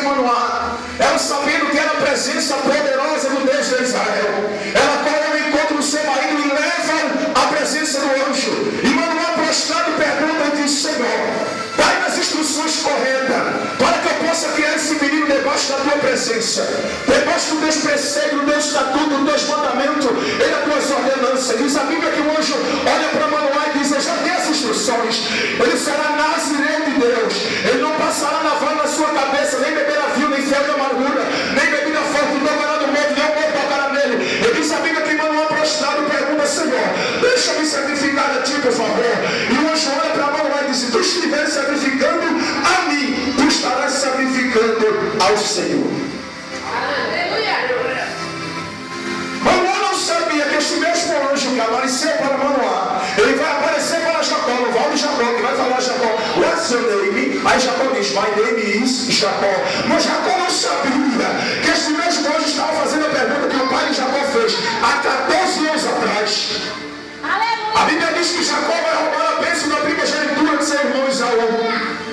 Manoá, ela sabendo que era a presença poderosa do Deus de Israel, ela corre ao encontro do seu marido e leva a presença do anjo. E Manoá, prostrado, pergunta e diz: Senhor, dai nas instruções corretas, para que eu possa criar esse menino debaixo da tua presença, debaixo do teus preceitos, do teu estatuto, do teus mandamentos e das tuas ordenanças. Diz a Bíblia que o anjo olha para Manoá e diz: eu já dei as instruções, ele será nazireu de Deus, ele não passará navalha na sua cabeça, nem beberá vinho, nem fel de amargura, nem bebida forte, não tocará no morto, nem o morto tocará nele. E diz a Bíblia que Manoá, prostrado, pergunta: Senhor, deixa-me sacrificar a ti, por favor. E o anjo olha para Manoá e diz: se tu estiveres sacrificando a mim, tu estarás sacrificando ao Senhor. Manoá não sabia que esse mesmo anjo que apareceu para Manoá, ele vai aparecer para Jacó, no val de Jacó, que vai falar a Jacó: what's your name? Aí Jacó diz: my name is Jacó. Mas Jacó não sabia que esse mesmo anjo estava fazendo a pergunta que o pai de Jacó fez há 14 anos atrás. A Bíblia diz que Jacó vai roubar a bênção da primogenitura de seu irmão Esaú.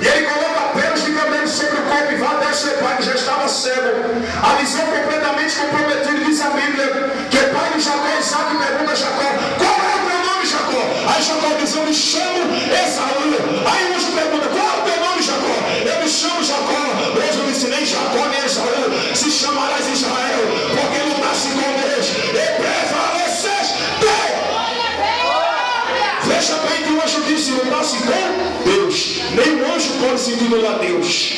E ele coloca pelos de cabelo sobre o corpo e vai até seu pai, que já estava cego. A visão completamente comprometida. Diz a Bíblia que o pai de Jacó, Isaac, pergunta a Jacó: qual é o teu nome, Jacó? Aí Jacó diz: eu me chamo Esaú. Aí o anjo pergunta: qual é o teu nome, Jacó? Eu me chamo Jacó. Hoje eu me ensinei Jacó nem Esaú. Se chamarás Israel, porque lutaste com Deus e prevaleceste. Veja bem que o anjo disse: lutasse com Deus. Nenhum anjo pode se titular Deus.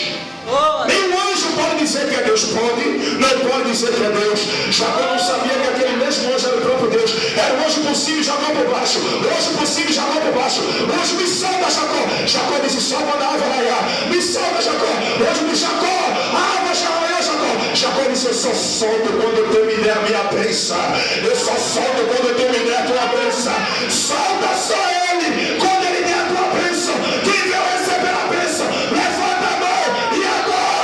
Nenhum anjo pode dizer que é Deus. Não pode dizer que é Deus. Jacó não sabia que aquele mesmo anjo era o próprio Deus. Era o anjo por cima e Jacó por baixo. O anjo por cima e Jacó por baixo. O anjo: me solta, Jacó. Jacó disse: salva da árvore lá. Me solta, Jacó. O anjo disse: Jacó, a árvore já raiou, Jacó. Jacó disse: eu só solto quando tu me der a minha bênção. Eu só solto quando tu me der a tua bênção. Solta só ele quando ele der a tua bênção. Quem veio receber a bênção, levanta a mão e agora.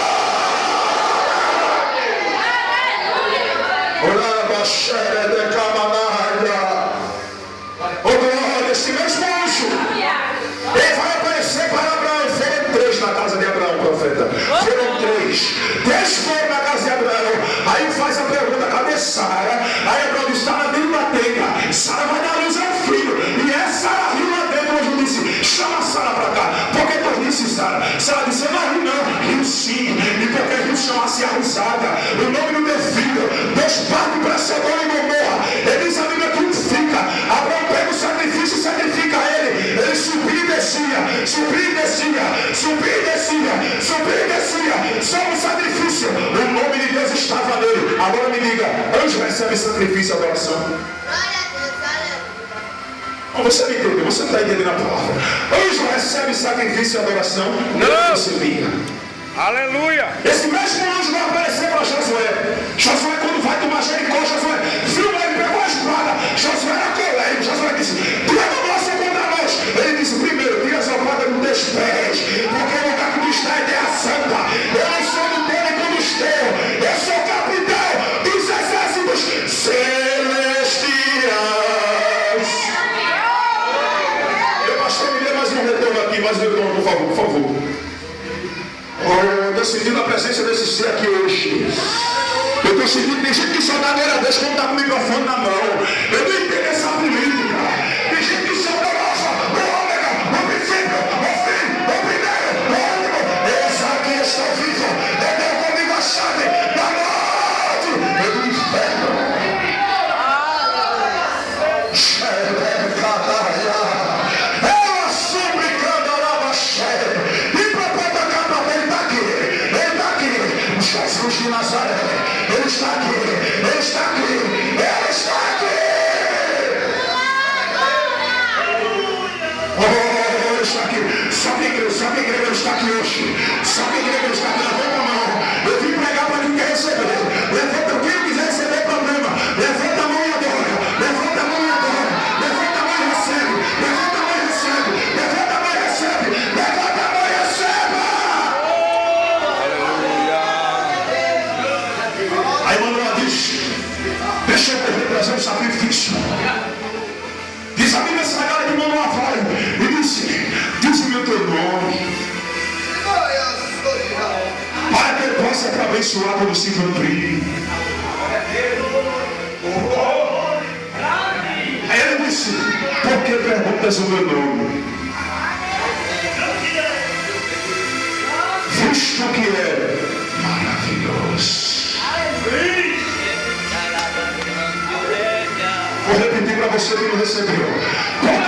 Oh glória, esse mesmo anjo, ele vai aparecer para Abraão. Foram 3 na casa de Abraão, profeta. Foram 3. 3 foram na casa de Abraão. Aí faz a pergunta: cadê Sara? Aí Abraão diz: está lá dentro da tenda. Sara vai dar luz ao filho. E é Sara riu lá dentro. O anjo disse: chama Sara para cá. Por que tu disse, Sara? Sara disse: eu não ri não. Riu sim. E porque riu chama-se a risada. O nome do teu filho, Deus parte para Sodoma e Gomorra. Ele diz a Bíblia que fica. Abraão pega o sacrifício e sacrifica ele. Ele subia e descia, subia e descia, subia e descia, subia e descia. Só um sacrifício. O nome de Deus estava nele. Agora me diga: anjo recebe sacrifício e adoração? Você não entendeu, você não está entendendo a palavra. Anjo recebe sacrifício e adoração? Não recebia. Aleluia! Esse mesmo anjo vai aparecer para Josué. Josué, quando vai tomar Jericó, Josué viu ele, pegou a espada. Josué era colérico. Josué disse: tira a nossa contra nós. Ele disse: primeiro, tira a espada dos teus pés, porque o lugar que tu está é terra santa. Eu não sou do tempo dos teus, eu sou capitão dos exércitos celestiais. Pastor, me dê mais um retorno aqui, mais um retorno, por favor, por favor. Oh, eu estou sentindo a presença desse ser aqui hoje. Eu estou sentindo, tem gente que só dá glória a Deus quando está com o microfone na mão. Eu não entendo essa política. Tem gente que só dá o ômega, o princípio, o fim, o primeiro, o último. Esse aqui está vivo. Eu tenho comigo a chave da morte e do inferno. Jesus de Nazaré, Ele está aqui, Ele está aqui, Ele está aqui. Oh, Ele está aqui. Sabe a igreja, Ele está aqui hoje. Sabe a igreja, Ele está aqui. Levanta a mão. Eu vim pregar para quem quer receber. Levanta quem quiser receber problema. Levanta a mão e adora. Levanta a mão e adora. Levanta a mão e recebe. Levanta a mão e recebe. Levanta a mão e recebe. Levanta a mão e receba. Aí Manoá diz: deixa eu trazer um vai ser abençoado quando se cumprir. Aí ele disse: por que perguntas o meu nome? Visto que é maravilhoso. Vou repetir para você que não recebeu.